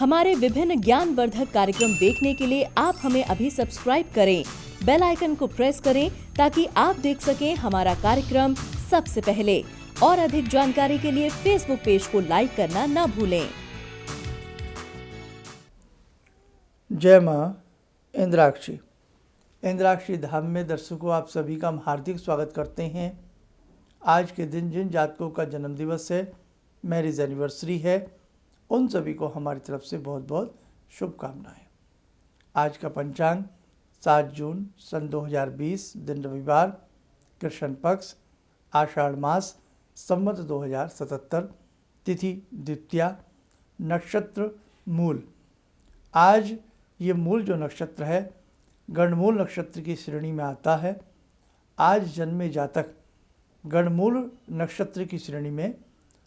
हमारे विभिन्न ज्ञानवर्धक कार्यक्रम देखने के लिए आप हमें अभी सब्सक्राइब करें, बेल आइकन को प्रेस करें ताकि आप देख सकें हमारा कार्यक्रम सबसे पहले। और अधिक जानकारी के लिए फेसबुक पेज को लाइक करना न भूलें। जय माँ इंद्राक्षी। इंद्राक्षी धाम में दर्शकों आप सभी का हम हार्दिक स्वागत करते हैं। आज के दिन जिन जातकों का जन्म दिवस है, मैरिज एनिवर्सरी है, उन सभी को हमारी तरफ से बहुत बहुत शुभकामनाएं। आज का पंचांग 7 जून सन 2020, दिन रविवार, कृष्ण पक्ष, आषाढ़ मास, संवत 2077, तिथि द्वितीया, नक्षत्र मूल। आज ये मूल जो नक्षत्र है गणमूल नक्षत्र की श्रेणी में आता है। आज जन्मे जातक गणमूल नक्षत्र की श्रेणी में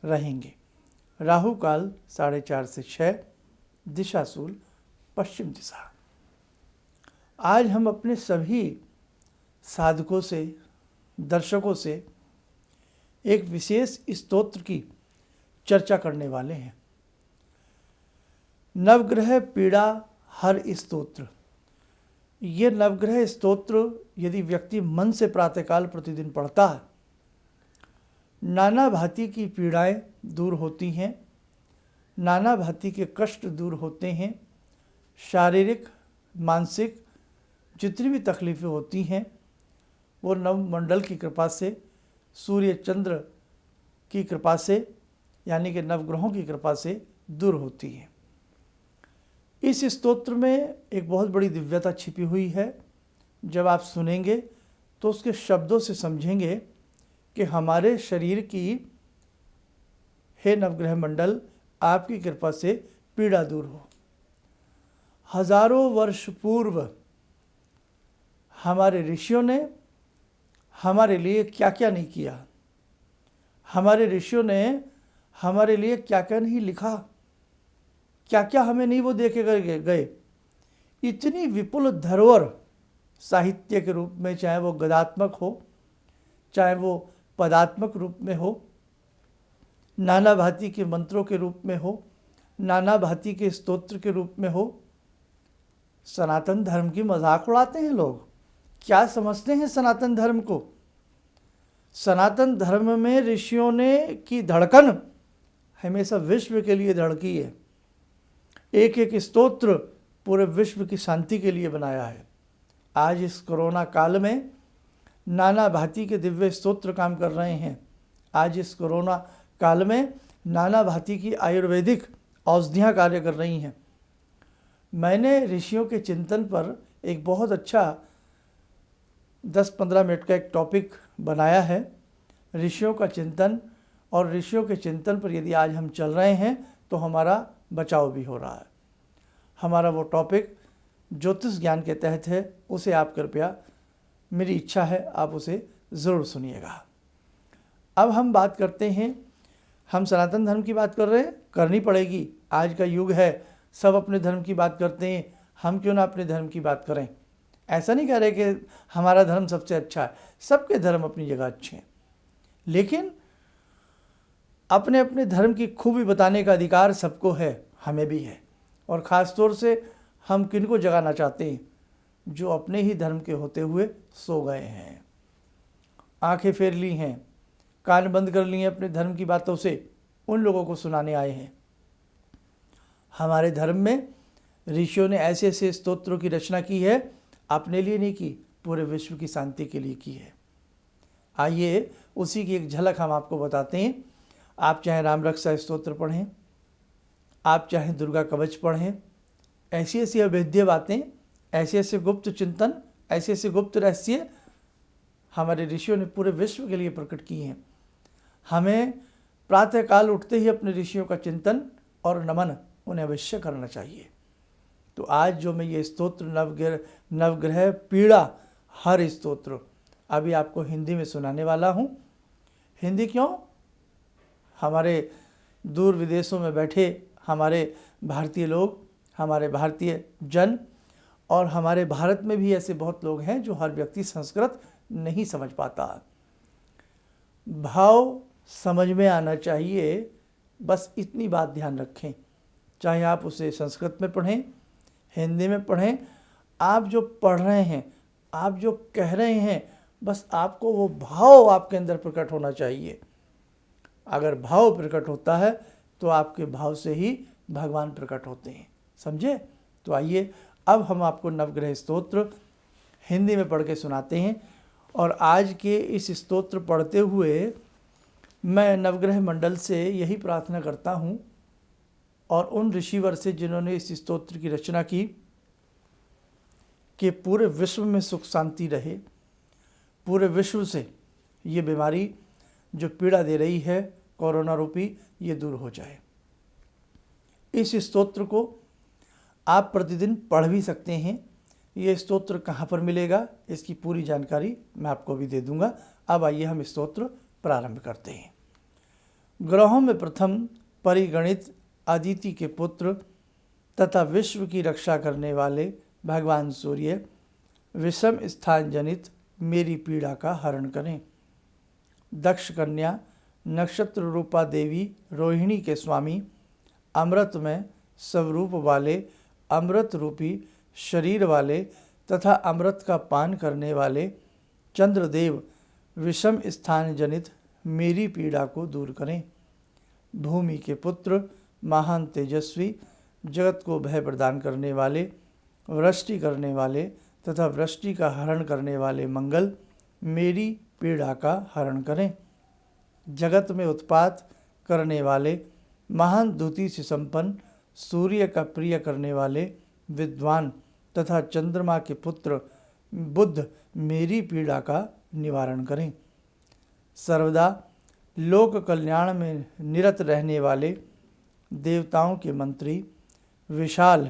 रहेंगे। राहु काल 4:30 से 6, दिशाशूल पश्चिम दिशा। आज हम अपने सभी साधकों से, दर्शकों से एक विशेष स्तोत्र की चर्चा करने वाले हैं। नवग्रह पीड़ा हर स्तोत्र। ये नवग्रह स्तोत्र यदि व्यक्ति मन से प्रातःकाल प्रतिदिन पढ़ता है, नाना भांति की पीड़ाएं दूर होती हैं, नाना भांति के कष्ट दूर होते हैं। शारीरिक, मानसिक जितनी भी तकलीफ़ें होती हैं वो नवमंडल की कृपा से, सूर्य चंद्र की कृपा से, यानी कि नवग्रहों की कृपा से दूर होती हैं। इस स्तोत्र में एक बहुत बड़ी दिव्यता छिपी हुई है। जब आप सुनेंगे तो उसके शब्दों से समझेंगे कि हमारे शरीर की, हे नवग्रह मंडल, आपकी कृपा से पीड़ा दूर हो। हजारों वर्ष पूर्व हमारे ऋषियों ने हमारे लिए क्या क्या नहीं किया, हमारे ऋषियों ने हमारे लिए क्या क्या नहीं लिखा, क्या क्या हमें नहीं वो देखे गए। इतनी विपुल धरोहर साहित्य के रूप में, चाहे वो गद्यात्मक हो, चाहे वो पदात्मक रूप में हो, नाना भांति के मंत्रों के रूप में हो, नाना भांति के स्तोत्र के रूप में हो। सनातन धर्म की मजाक उड़ाते हैं लोग। क्या समझते हैं सनातन धर्म को? सनातन धर्म में ऋषियों ने की धड़कन हमेशा विश्व के लिए धड़की है। एक एक स्तोत्र पूरे विश्व की शांति के लिए बनाया है। आज इस कोरोना काल में नाना भांति के दिव्य स्तोत्र काम कर रहे हैं। आज इस कोरोना काल में नाना भांति की आयुर्वेदिक औषधियाँ कार्य कर रही हैं। मैंने ऋषियों के चिंतन पर एक बहुत अच्छा 10-15 मिनट का एक टॉपिक बनाया है, ऋषियों का चिंतन। और ऋषियों के चिंतन पर यदि आज हम चल रहे हैं तो हमारा बचाव भी हो रहा है। हमारा वो टॉपिक ज्योतिष ज्ञान के तहत है, उसे आप कृपया, मेरी इच्छा है आप उसे ज़रूर सुनिएगा। अब हम बात करते हैं, हम सनातन धर्म की बात कर रहे हैं, करनी पड़ेगी। आज का युग है, सब अपने धर्म की बात करते हैं, हम क्यों ना अपने धर्म की बात करें। ऐसा नहीं कह रहे कि हमारा धर्म सबसे अच्छा है, सबके धर्म अपनी जगह अच्छे हैं, लेकिन अपने अपने धर्म की खूबी बताने का अधिकार सबको है, हमें भी है। और ख़ास तौर से हम किनको जगाना चाहते हैं? जो अपने ही धर्म के होते हुए सो गए हैं, आंखें फेर ली हैं, कान बंद कर लिए अपने धर्म की बातों से, उन लोगों को सुनाने आए हैं। हमारे धर्म में ऋषियों ने ऐसे ऐसे स्तोत्रों की रचना की है, अपने लिए नहीं की, पूरे विश्व की शांति के लिए की है। आइए उसी की एक झलक हम आपको बताते हैं। आप चाहे राम रक्षा स्तोत्र पढ़ें, आप चाहे दुर्गा कवच पढ़ें, ऐसी ऐसी अभेद्य बातें, ऐसे ऐसे गुप्त चिंतन, ऐसे ऐसे गुप्त रहस्य हमारे ऋषियों ने पूरे विश्व के लिए प्रकट किए हैं। हमें प्रातःकाल उठते ही अपने ऋषियों का चिंतन और नमन उन्हें अवश्य करना चाहिए। तो आज जो मैं ये स्तोत्र नवग्रह पीड़ा हर स्तोत्र अभी आपको हिंदी में सुनाने वाला हूँ। हिंदी क्यों? हमारे दूर विदेशों में बैठे हमारे भारतीय लोग, हमारे भारतीय जन, और हमारे भारत में भी ऐसे बहुत लोग हैं जो हर व्यक्ति संस्कृत नहीं समझ पाता। भाव समझ में आना चाहिए, बस इतनी बात ध्यान रखें। चाहे आप उसे संस्कृत में पढ़ें, हिंदी में पढ़ें, आप जो पढ़ रहे हैं, आप जो कह रहे हैं, बस आपको वो भाव आपके अंदर प्रकट होना चाहिए। अगर भाव प्रकट होता है तो आपके भाव से ही भगवान प्रकट होते हैं, समझे। तो आइए अब हम आपको नवग्रह स्तोत्र हिंदी में पढ़ के सुनाते हैं। और आज के इस स्तोत्र पढ़ते हुए मैं नवग्रह मंडल से यही प्रार्थना करता हूँ और उन ऋषिवर से जिन्होंने इस स्तोत्र की रचना की कि पूरे विश्व में सुख शांति रहे, पूरे विश्व से ये बीमारी जो पीड़ा दे रही है कोरोना रूपी, ये दूर हो जाए। इस स्तोत्र को आप प्रतिदिन पढ़ भी सकते हैं। ये स्तोत्र कहाँ पर मिलेगा, इसकी पूरी जानकारी मैं आपको भी दे दूंगा। अब आइए हम स्तोत्र प्रारंभ करते हैं। ग्रहों में प्रथम परिगणित अदिति के पुत्र तथा विश्व की रक्षा करने वाले भगवान सूर्य विषम स्थान जनित मेरी पीड़ा का हरण करें। दक्ष कन्या नक्षत्र रूपा देवी रोहिणी के स्वामी, अमृत में स्वरूप वाले, अमृत रूपी शरीर वाले तथा अमृत का पान करने वाले चंद्रदेव विषम स्थान जनित मेरी पीड़ा को दूर करें। भूमि के पुत्र महान तेजस्वी, जगत को भय प्रदान करने वाले, वृष्टि करने वाले तथा वृष्टि का हरण करने वाले मंगल मेरी पीड़ा का हरण करें। जगत में उत्पात करने वाले, महान द्युति से संपन्न, सूर्य का प्रिय करने वाले विद्वान तथा चंद्रमा के पुत्र बुध मेरी पीड़ा का निवारण करें। सर्वदा लोक कल्याण में निरत रहने वाले, देवताओं के मंत्री, विशाल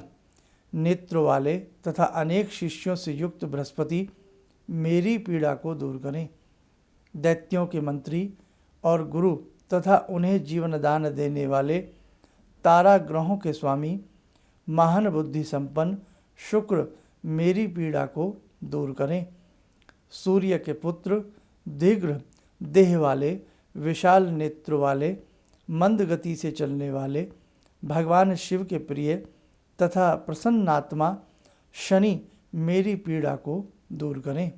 नेत्र वाले तथा अनेक शिष्यों से युक्त बृहस्पति मेरी पीड़ा को दूर करें। दैत्यों के मंत्री और गुरु तथा उन्हें जीवन दान देने वाले तारा ग्रहों के स्वामी, महान बुद्धि संपन्न शुक्र मेरी पीड़ा को दूर करें। सूर्य के पुत्र, दीर्घ देह वाले, विशाल नेत्र वाले, मंद गति से चलने वाले, भगवान शिव के प्रिय तथा प्रसन्नात्मा शनि मेरी पीड़ा को दूर करें।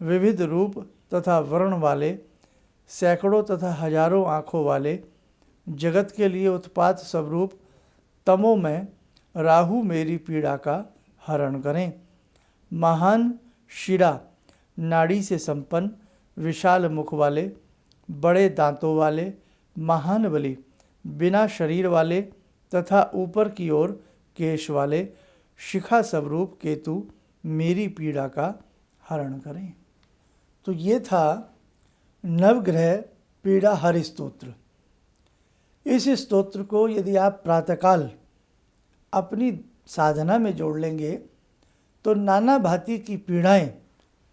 विविध रूप तथा वर्ण वाले, सैकड़ों तथा हजारों आँखों वाले, जगत के लिए उत्पात स्वरूप तमो में राहु मेरी पीड़ा का हरण करें। महान शिरा नाड़ी से संपन्न, विशाल मुख वाले, बड़े दांतों वाले, महान बली, बिना शरीर वाले तथा ऊपर की ओर केश वाले, शिखा स्वरूप केतु मेरी पीड़ा का हरण करें। तो ये था नवग्रह पीड़ा हर स्तोत्र। इस स्तोत्र को यदि आप प्रातःकाल अपनी साधना में जोड़ लेंगे तो नाना भांति की पीड़ाएं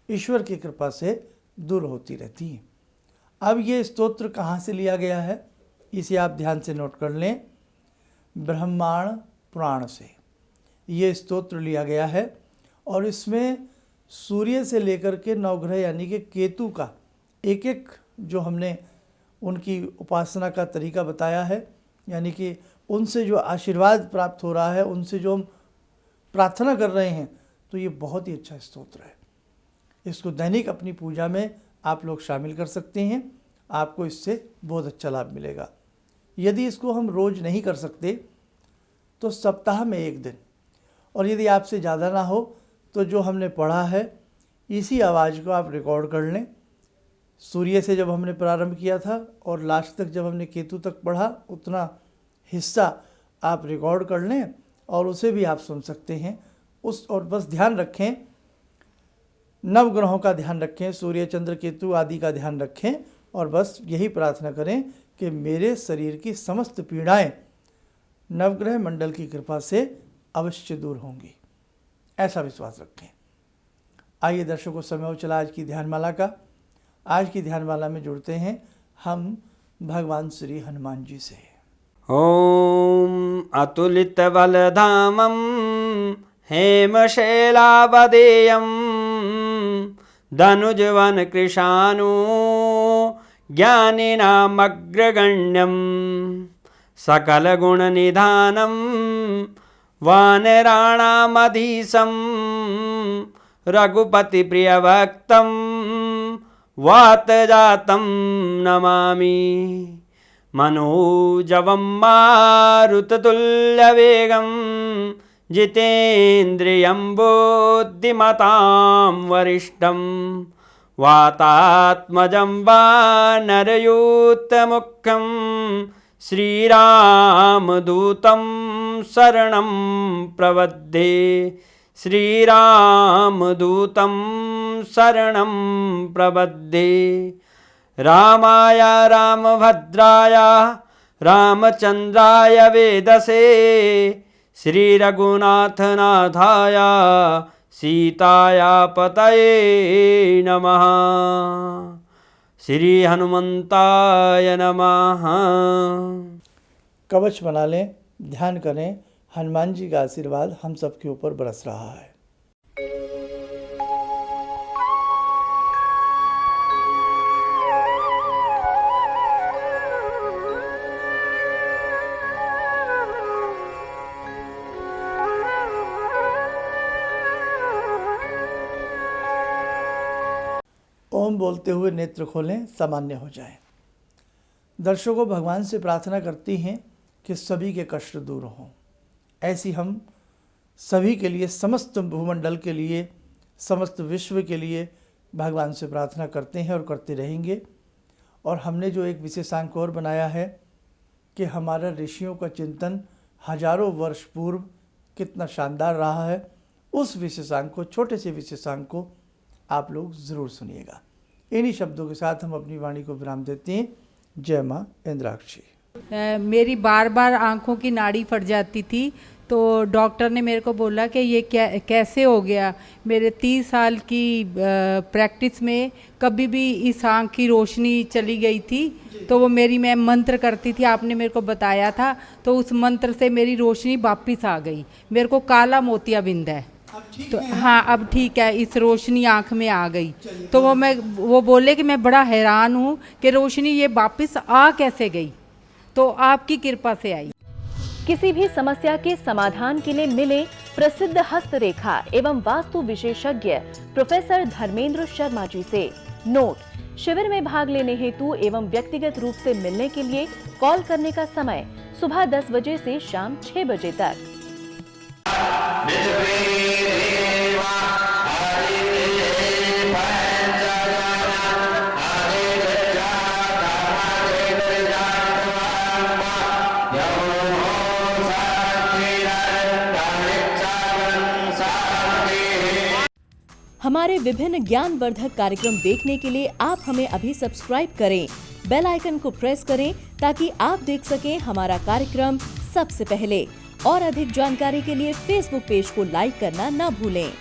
ईश्वर की कृपा से दूर होती रहती हैं। अब ये स्तोत्र कहाँ से लिया गया है, इसे आप ध्यान से नोट कर लें। ब्रह्मांड पुराण से ये स्तोत्र लिया गया है और इसमें सूर्य से लेकर के नवग्रह यानी कि केतु का एक एक जो हमने उनकी उपासना का तरीका बताया है, यानी कि उनसे जो आशीर्वाद प्राप्त हो रहा है, उनसे जो हम प्रार्थना कर रहे हैं, तो ये बहुत ही अच्छा स्तोत्र है। इसको दैनिक अपनी पूजा में आप लोग शामिल कर सकते हैं, आपको इससे बहुत अच्छा लाभ मिलेगा। यदि इसको हम रोज़ नहीं कर सकते तो सप्ताह में एक दिन, और यदि आपसे ज़्यादा ना हो तो जो हमने पढ़ा है इसी आवाज़ को आप रिकॉर्ड कर लें। सूर्य से जब हमने प्रारंभ किया था और लास्ट तक जब हमने केतु तक पढ़ा, उतना हिस्सा आप रिकॉर्ड कर लें और उसे भी आप सुन सकते हैं। और बस ध्यान रखें, नवग्रहों का ध्यान रखें, सूर्य चंद्र केतु आदि का ध्यान रखें और बस यही प्रार्थना करें कि मेरे शरीर की समस्त पीड़ाएं नवग्रह मंडल की कृपा से अवश्य दूर होंगी, ऐसा विश्वास रखें। आइए दर्शकों, समय हो चला आज की ध्यानमाला का। आज की ध्यानमाला में जुड़ते हैं हम भगवान श्री हनुमान जी से। ओम अतुलित बलधामं हेमशैलावदेयं धनुजवन कृशानु ज्ञानिनामग्रगण्यं सकलगुणनिधानं वानराणामधीशं रघुपतिप्रियभक्तं वातजातं नमामि। मनोजवं मारुततुल्यवेगं जितेन्द्रियं बुद्धिमतां वरिष्ठं वातात्मजं वानरयूथमुख्यं श्रीरामदूतं शरणं प्रपद्ये। श्रीरामदूतं शरणं प्रपद्ये। रामाय रामभद्राय रामचन्द्राय वेदसे श्रीरघुनाथनाथाय सीताया पतये नमः। श्री हनुमंताय नमः। कवच बना लें, ध्यान करें, हनुमान जी का आशीर्वाद हम सबके ऊपर बरस रहा है। ओम बोलते हुए नेत्र खोलें, सामान्य हो जाएं। दर्शकों, भगवान से प्रार्थना करती हैं कि सभी के कष्ट दूर हों। ऐसी हम सभी के लिए, समस्त भूमंडल के लिए, समस्त विश्व के लिए भगवान से प्रार्थना करते हैं और करते रहेंगे। और हमने जो एक विशेषांक और बनाया है कि हमारा ऋषियों का चिंतन हजारों वर्ष पूर्व कितना शानदार रहा है, उस विशेषांक को, छोटे से विशेषांक को आप लोग ज़रूर सुनिएगा। इन्हीं शब्दों के साथ हम अपनी वाणी को विराम देते हैं। जय माँ इंद्राक्षी। मेरी बार बार आंखों की नाड़ी फट जाती थी, तो डॉक्टर ने मेरे को बोला कि ये कैसे हो गया। मेरे 30 साल की प्रैक्टिस में कभी भी इस आंख की रोशनी चली गई थी, तो वो मैं मंत्र करती थी, आपने मेरे को बताया था, तो उस मंत्र से मेरी रोशनी वापस आ गई। मेरे को काला मोतियाबिंद है, तो हाँ अब ठीक है, इस रोशनी आंख में आ गई। तो वो बोले कि मैं बड़ा हैरान हूँ कि रोशनी ये वापस आ कैसे गई, तो आपकी कृपा से आई। किसी भी समस्या के समाधान के लिए मिले प्रसिद्ध हस्तरेखा एवं वास्तु विशेषज्ञ प्रोफेसर धर्मेंद्र शर्मा जी से। नोट: शिविर में भाग लेने हेतु एवं व्यक्तिगत रूप से मिलने के लिए कॉल करने का समय सुबह 10 बजे से शाम 6 बजे तक। हमारे विभिन्न ज्ञानवर्धक कार्यक्रम देखने के लिए आप हमें अभी सब्सक्राइब करें, बेल आइकन को प्रेस करें ताकि आप देख सकें हमारा कार्यक्रम सबसे पहले। और अधिक जानकारी के लिए फेसबुक पेज को लाइक करना न भूलें।